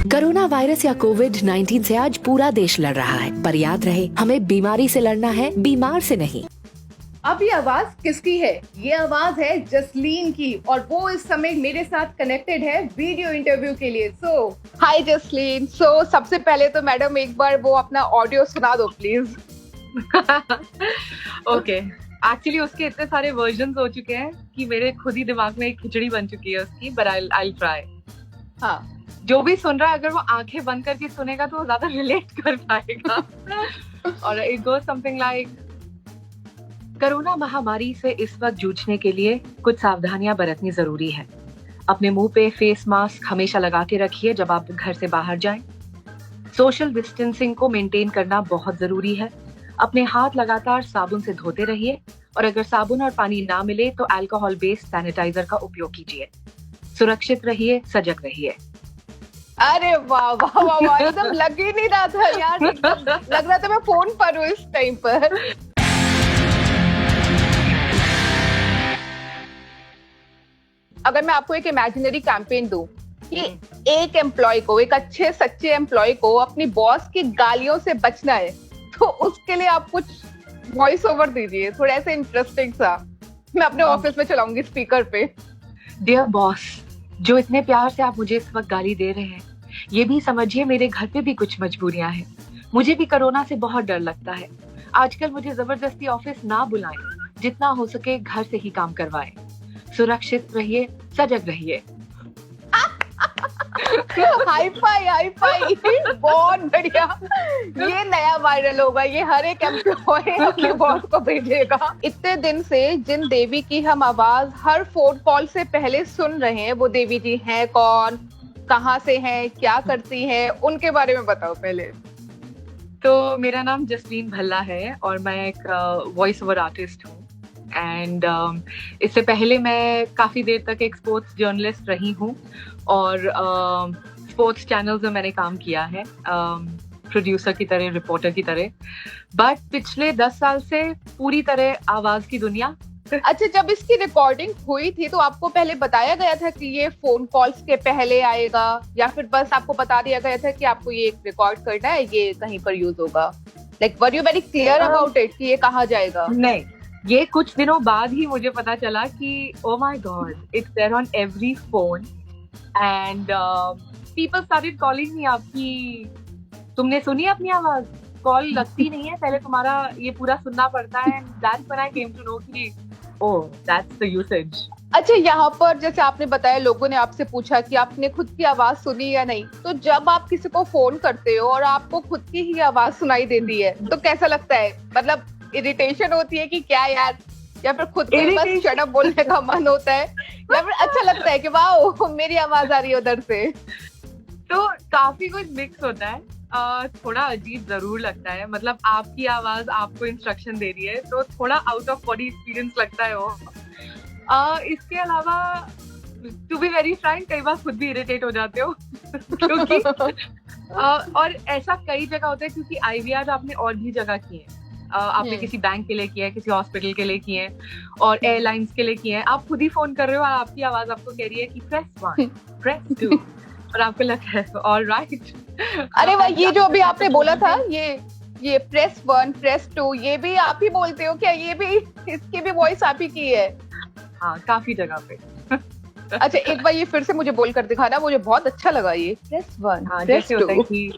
Corona virus या कोविड-19 से आज पूरा देश लड़ रहा है, पर याद रहे हमें बीमारी से लड़ना है, बीमार से नहीं। अब ये आवाज किसकी है? ये आवाज है जसलीन की और वो इस समय मेरे साथ कनेक्टेड है वीडियो इंटरव्यू के लिए। हाय जसलीन। सबसे पहले तो मैडम एक बार वो अपना ऑडियो सुना दो प्लीज। ओके, एक्चुअली उसके इतने सारे वर्जन्स हो चुके हैं कि मेरे खुद ही दिमाग में एक खिचड़ी बन चुकी है उसकी, बट आई ट्राई। हाँ, जो भी सुन रहा है अगर वो आंखें बंद करके सुनेगा तो वो ज्यादा रिलेट कर पाएगा। और it goes something like, corona महामारी से इस वक्त जूझने के लिए कुछ सावधानियां बरतनी जरूरी है। अपने मुंह पे फेस मास्क हमेशा लगा के रखिए जब आप घर से बाहर जाएं। सोशल डिस्टेंसिंग को मेंटेन करना बहुत जरूरी है। अपने हाथ लगातार साबुन से धोते रहिए और अगर साबुन और पानी ना मिले तो अल्कोहल बेस्ड सैनिटाइजर का उपयोग कीजिए। सुरक्षित रहिए, सजग रहिए। अरे वाह वाह वाह वाह, एकदम लग ही नहीं रहा था यार, लग रहा था मैं फोन पर हूँ इस टाइम पर। अगर मैं आपको एक इमेजिनरी कैंपेन दूं कि एक एम्प्लॉय को, एक अच्छे सच्चे एम्प्लॉय को अपनी बॉस की गालियों से बचना है, तो उसके लिए आप कुछ वॉइस ओवर दीजिए, थोड़ा ऐसे इंटरेस्टिंग सा। मैं अपने ऑफिस में चलाऊंगी स्पीकर पे। डियर बॉस, जो इतने प्यार से आप मुझे इस वक्त गाली दे रहे हैं, ये भी समझिए मेरे घर पे भी कुछ मजबूरियां हैं। मुझे भी कोरोना से बहुत डर लगता है। आजकल मुझे जबरदस्ती ऑफिस ना बुलाएं, जितना हो सके घर से ही काम करवाएं। सुरक्षित रहिए, सजग रहिए। हाई फाई बहुत बढ़िया। ये नया वायरल होगा, ये हर एक एम्प्लॉय अपने बॉस को भेजेगा। इतने दिन से जिन देवी की हम आवाज हर फोन कॉल से पहले सुन रहे हैं, वो देवी जी हैं कौन, कहाँ से हैं, क्या करती हैं, उनके बारे में बताओ पहले। तो मेरा नाम जसलीन भल्ला है और मैं एक वॉइस ओवर आर्टिस्ट हूँ। एंड इससे पहले मैं काफी देर तक एक स्पोर्ट्स जर्नलिस्ट रही हूँ और स्पोर्ट्स चैनल्स में मैंने काम किया है, प्रोड्यूसर की तरह, रिपोर्टर की तरह। बट पिछले 10 साल से पूरी तरह आवाज की दुनिया। अच्छा, जब इसकी रिकॉर्डिंग हुई थी तो आपको पहले बताया गया था कि ये फोन कॉल्स के पहले आएगा, या फिर बस आपको बता दिया गया था कि आपको ये रिकॉर्ड करना है, ये कहीं पर यूज होगा? Like were you very clear about it कि ये कहाँ जाएगा? नहीं, ये कुछ दिनों बाद ही मुझे पता चला कि oh my God, it's there on every phone and people started calling me. आपकी, तुमने सुनी अपनी आवाज? कॉल लगती नहीं है, पहले तुम्हारा ये पूरा सुनना पड़ता है। That's when I came to know कि ओह, दैट्स द यूसेज। अच्छा, यहाँ पर जैसे आपने बताया लोगों ने आपसे पूछा कि आपने खुद की आवाज सुनी या नहीं, तो जब आप किसी को फोन करते हो और आपको खुद की ही आवाज सुनाई देती है तो कैसा लगता है? मतलब इरिटेशन होती है कि क्या यार, या फिर खुद को बस शट अप बोलने का मन होता है, या फिर अच्छा लगता है कि वाह मेरी आवाज आ रही है उधर से? तो काफी कुछ मिक्स होता है। थोड़ा अजीब जरूर लगता है, मतलब आपकी आवाज आपको इंस्ट्रक्शन दे रही है तो थोड़ा आउट ऑफ बॉडी एक्सपीरियंस लगता है वो। इसके अलावा टू बी वेरी फ्रैंक, कई बार खुद भी इरिटेट हो जाते हो क्योंकि और ऐसा कई जगह होता है, क्योंकि IVR आपने और भी जगह किए हैं। आपने किसी बैंक के लिए किया है, किसी हॉस्पिटल के लिए किए हैं और एयरलाइंस के लिए किए हैं। आप खुद ही फोन कर रहे हो और आपकी आवाज आपको कह रही है कि प्रेस 1, प्रेस 2 और आपको लगता है ऑलराइट। अरे वाह, ये जो अभी आपने बोला था, ये प्रेस 1, प्रेस 2, ये भी आप ही बोलते हो क्या? ये भी, इसकी भी वॉइस आप ही की है? हाँ, काफी जगह पे। अच्छा, एक बार ये फिर से मुझे बोल कर दिखाना, मुझे बहुत अच्छा लगा ये। प्रेस 1, हाँ, प्रेस जैसे होता है कि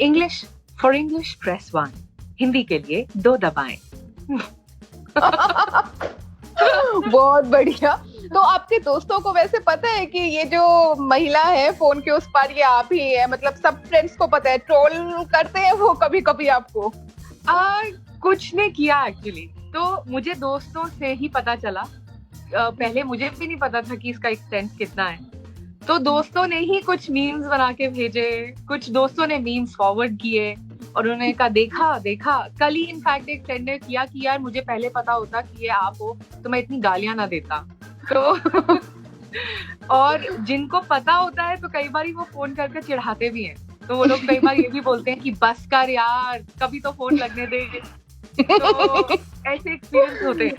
English, for English press 1, Hindi के लिए 2 दबाएं। बहुत बढ़िया। तो आपके दोस्तों को वैसे पता है कि ये जो महिला है फोन के उस पार, ये आप ही है? मतलब सब फ्रेंड्स को पता है? ट्रोल करते हैं वो कभी कभी आपको? कुछ ने किया एक्चुअली, तो मुझे दोस्तों से ही पता चला। पहले मुझे भी नहीं पता था कि इसका एक्सटेंट कितना है, तो दोस्तों ने ही कुछ मीम्स बना के भेजे, कुछ दोस्तों ने मीम्स फॉरवर्ड किए और उन्होंने कहा देखा। कल ही इनफैक्ट एक फ्रेंड ने किया कि यार मुझे पहले पता होता कि ये आप हो तो मैं इतनी गालियां ना देता। तो और जिनको पता होता है तो कई बार वो फोन करके चिढ़ाते भी हैं, तो वो लोग कई बार ये भी बोलते हैं कि बस कर यार, कभी तो फोन लगने दे। तो ऐसे एक्सपीरियंस होते हैं।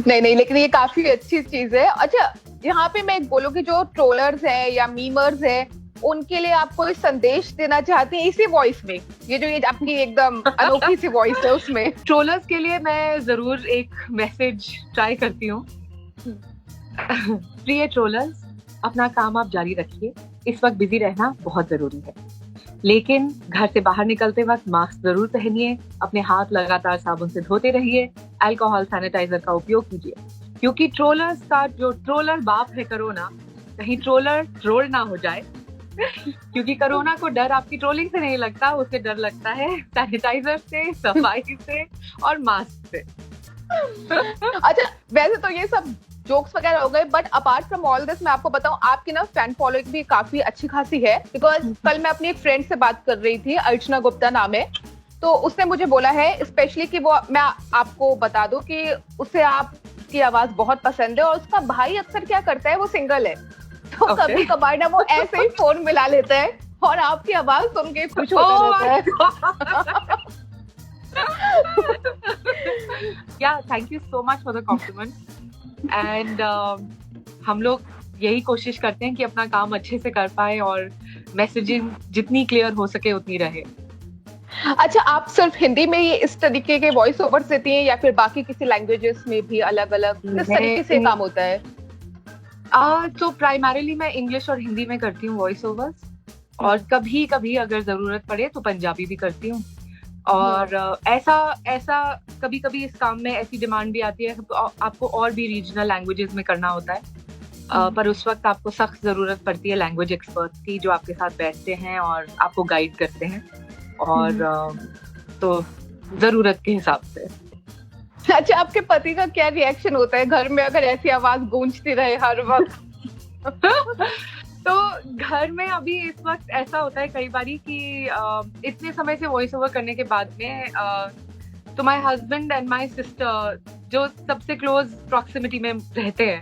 नहीं, लेकिन ये काफी अच्छी चीज है। अच्छा, यहाँ पे मैं बोलूँ कि जो ट्रोलर्स है या मीमर्स है, उनके लिए आप कोई संदेश देना चाहते हैं इसी वॉइस में, ये आपकी एकदम अनोखी सी वॉइस है उसमें? ट्रोलर्स के लिए मैं जरूर एक मैसेज ट्राई करती हूँ। प्रिय ट्रोलर्स, अपना काम आप जारी रखिए। इस वक्त बिजी रहना बहुत जरूरी है, लेकिन घर से बाहर निकलते वक्त मास्क जरूर पहनिए, अपने हाथ लगातार साबुन से धोते रहिए, अल्कोहल सैनिटाइजर का उपयोग कीजिए, क्योंकि ट्रोलर्स का जो ट्रोलर बाप है कोरोना, कहीं ट्रोलर ट्रोल ना हो जाए। क्योंकि कोरोना को डर आपकी ट्रोलिंग से नहीं लगता, उसे डर लगता है सैनिटाइजर से, सफाई से और मास्क से। अच्छा, वैसे तो ये सब जोक्स वगैरह हो गए, but apart from all this मैं आपको बताऊं, आपकी ना फैन फॉलोइंग भी काफी अच्छी खासी है। बिकॉज कल मैं अपनी एक फ्रेंड से बात कर रही थी, अर्चना गुप्ता नाम है, तो उसने मुझे बोला है स्पेशली कि वो, मैं आपको बता दूं कि उसे आपकी आवाज बहुत पसंद है, और उसका भाई अक्सर क्या करता है, वो सिंगल है, तो कभी कभार ना वो ऐसे ही फोन मिला लेता है और आपकी आवाज सुन के खुश होता रहता है। Yeah, thank you so much for the compliment. And हम लोग यही कोशिश करते हैं कि अपना काम अच्छे से कर पाए और मैसेजिंग जितनी क्लियर हो सके उतनी रहे। अच्छा, आप सिर्फ हिंदी में ये इस तरीके के वॉइस ओवर्स देती हैं या फिर बाकी किसी लैंग्वेजेस में भी अलग अलग किस तरीके से काम होता है? तो प्राइमरीली मैं इंग्लिश और हिंदी में करती हूँ वॉइस ओवर्स, और कभी कभी अगर जरूरत पड़े तो पंजाबी भी करती हूँ। और ऐसा कभी कभी इस काम में ऐसी डिमांड भी आती है आपको और भी रीजनल लैंग्वेजेस में करना होता है, पर उस वक्त आपको सख्त जरूरत पड़ती है लैंग्वेज एक्सपर्ट्स की, जो आपके साथ बैठते हैं और आपको गाइड करते हैं, और तो जरूरत के हिसाब से। अच्छा, आपके पति का क्या रिएक्शन होता है घर में अगर ऐसी आवाज गूंजती रहे हर वक्त? तो घर में अभी इस वक्त ऐसा होता है कई बारी कि इतने समय से वॉइस ओवर करने के बाद में तो my husband and my sister, जो सबसे क्लोज प्रॉक्सिमिटी में रहते हैं,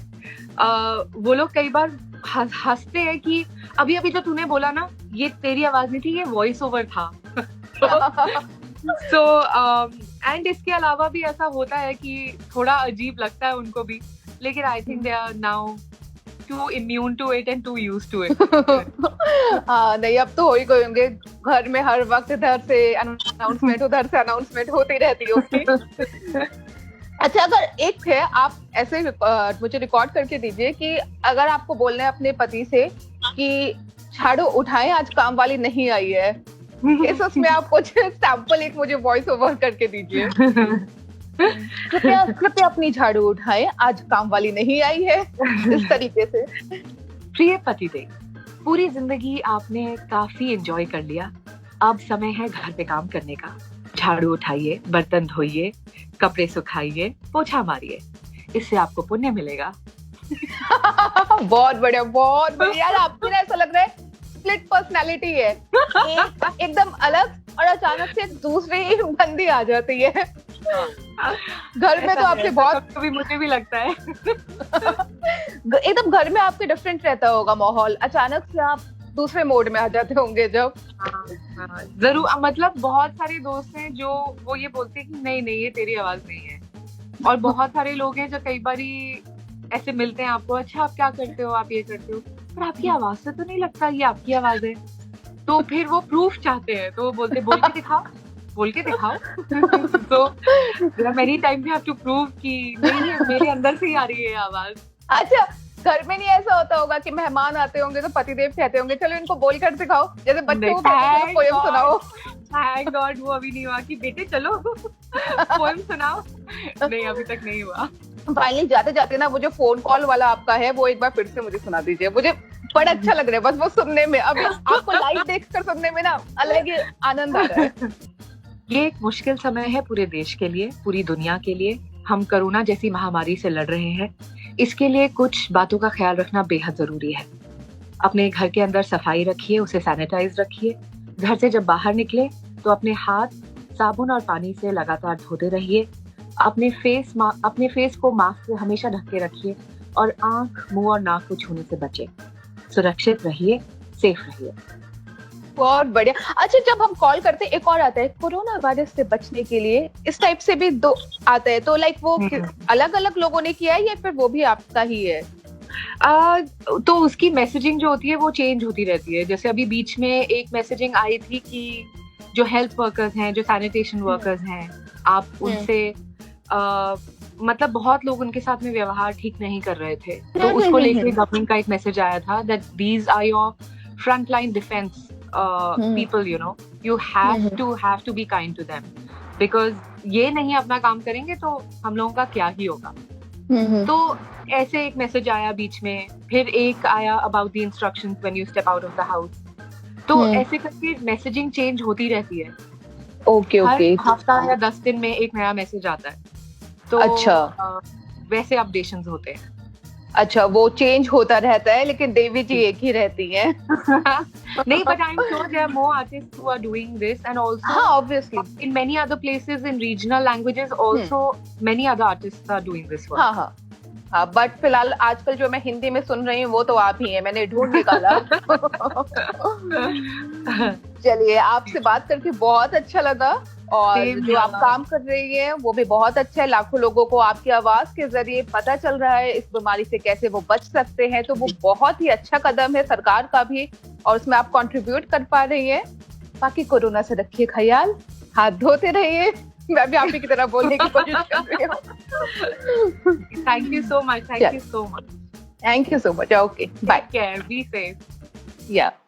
वो लोग कई बार हंसते हैं कि अभी अभी जो तूने बोला ना, ये तेरी आवाज नहीं थी, ये वॉइस ओवर था। सो एंड इसके अलावा भी ऐसा होता है कि थोड़ा अजीब लगता है उनको भी, लेकिन I think they are now too immune to it and too used to it. हाँ, नहीं, अब तो हो ही गए होंगे घर में, हर वक्त इधर से अनाउंसमेंट उधर से अनाउंसमेंट होती रहती होगी। अच्छा, अगर एक है, आप ऐसे मुझे रिकॉर्ड करके दीजिए कि अगर आपको बोलना है अपने पति से कि झाड़ू उठाएं, आज काम वाली नहीं आई है, इस उसमें आप कुछ सैंपल एक मुझे वॉइस ओवर करके दीजिए। कृपया अपनी झाड़ू उठाएं, आज काम वाली नहीं आई है, इस तरीके से। प्रिय पतिदेव, पूरी जिंदगी आपने काफी एंजॉय कर लिया, अब समय है घर पे काम करने का। झाड़ू उठाइए, बर्तन धोइए, कपड़े सुखाइए, पोछा मारिए, इससे आपको पुण्य मिलेगा। बहुत बढ़िया, बहुत बढ़िया। यार, आपको ना ऐसा लग रहा है स्प्लिट पर्सनालिटी है, एकदम अलग और अचानक से दूसरी ही बंदी आ जाती है। घर में तो आपके बहुत, कभी मुझे भी लगता है एकदम घर में आपके डिफरेंट रहता होगा माहौल, अचानक से आप दूसरे मोड में आ जाते होंगे जब। जरूर, मतलब बहुत सारे दोस्त हैं जो वो ये बोलते हैं कि नहीं नहीं, ये तेरी आवाज नहीं है, और बहुत सारे लोग हैं जो कई बारी ऐसे मिलते हैं आपको, अच्छा आप क्या करते हो, आप ये करते हो, पर आपकी आवाज से तो नहीं लगता ये आपकी आवाज है। तो फिर वो प्रूफ चाहते हैं, तो वो बोलते बोल के दिखाओ, बोल के दिखाओ। तो मेरी टाइम हैव टू प्रूव कि नहीं, ये मेरे अंदर से ही आ रही है आवाज। अच्छा, घर में नहीं ऐसा होता होगा कि मेहमान आते होंगे तो पतिदेव कहते होंगे चलो इनको बोल कर दिखाओ, जैसे बच्चों को पोएम सुनाओ? थैंक गॉड वो अभी नहीं हुआ कि बेटे चलो पोएम सुनाओ। नहीं, अभी तक नहीं हुआ। फाइनली जाते जाते ना, वो जो फोन कॉल वाला आपका है वो एक बार फिर से मुझे सुना दीजिए, मुझे बड़ा अच्छा लग रहा है बस वो सुनने में। अभी आपको लाइव देखकर सुनने में ना अलग ही आनंद आ रहा है। ये एक मुश्किल समय है पूरे देश के लिए, पूरी दुनिया के लिए। हम कोरोना जैसी महामारी से लड़ रहे हैं, इसके लिए कुछ बातों का ख्याल रखना बेहद जरूरी है। अपने घर के अंदर सफाई रखिए, उसे सैनिटाइज रखिए। घर से जब बाहर निकले तो अपने हाथ साबुन और पानी से लगातार धोते रहिए। अपने फेस को मास्क से हमेशा ढक के रखिए और आंख, मुंह और नाक को छूने से बचें। सुरक्षित रहिए, सेफ रहिए। बहुत बढ़िया। अच्छा, जब हम कॉल करते हैं, एक और आता है कोरोना वायरस से बचने के लिए, इस टाइप से भी दो आता है, तो लाइक वो अलग अलग लोगों ने किया है या फिर वो भी आपका ही है? तो उसकी मैसेजिंग जो होती है वो चेंज होती रहती है। जैसे अभी बीच में एक मैसेजिंग आई थी कि जो हेल्थ वर्कर्स हैं, जो सैनिटेशन वर्कर्स हैं, आप उनसे मतलब बहुत लोग उनके साथ में व्यवहार ठीक नहीं कर रहे थे, तो उसको लेके गवर्नमेंट का एक मैसेज आया था that these are your front line defence people, you know, you have to be kind to them, because ये नहीं अपना काम करेंगे तो हम लोगों का क्या ही होगा। तो ऐसे एक मैसेज आया बीच में, फिर एक आया about the instructions when you step out of the house. तो ऐसे करके मैसेजिंग चेंज होती रहती है। ओके हर हफ्ता या 10 दिन में एक नया मैसेज आता है। तो अच्छा, वैसे अपडेशंस होते हैं। अच्छा, वो चेंज होता रहता है, लेकिन देवी जी एक ही रहती हैं। नहीं, but I'm sure there are more artists who are doing this, and also हाँ, obviously in many other places in regional languages also many other artists are doing this work. हाँ हाँ हाँ, बट फिलहाल आजकल जो मैं हिंदी में सुन रही हूँ वो तो आप ही हैं, मैंने ढूंढ निकाला। चलिए, आपसे बात करके बहुत अच्छा लगा, और जो आप काम कर रही हैं वो भी बहुत अच्छा है। लाखों लोगों को आपकी आवाज के जरिए पता चल रहा है इस बीमारी से कैसे वो बच सकते हैं, तो वो बहुत ही अच्छा कदम है सरकार का भी, और उसमें आप कंट्रीब्यूट कर पा रही हैं। बाकी कोरोना से रखिए ख्याल, हाथ धोते रहिए। मैं भी आप ही की तरह बोलने की कोशिश कर रही हूँ। Thank you so much. Thank you so much. Thank you so much. Okay, bye. Take care. Be safe. Yeah.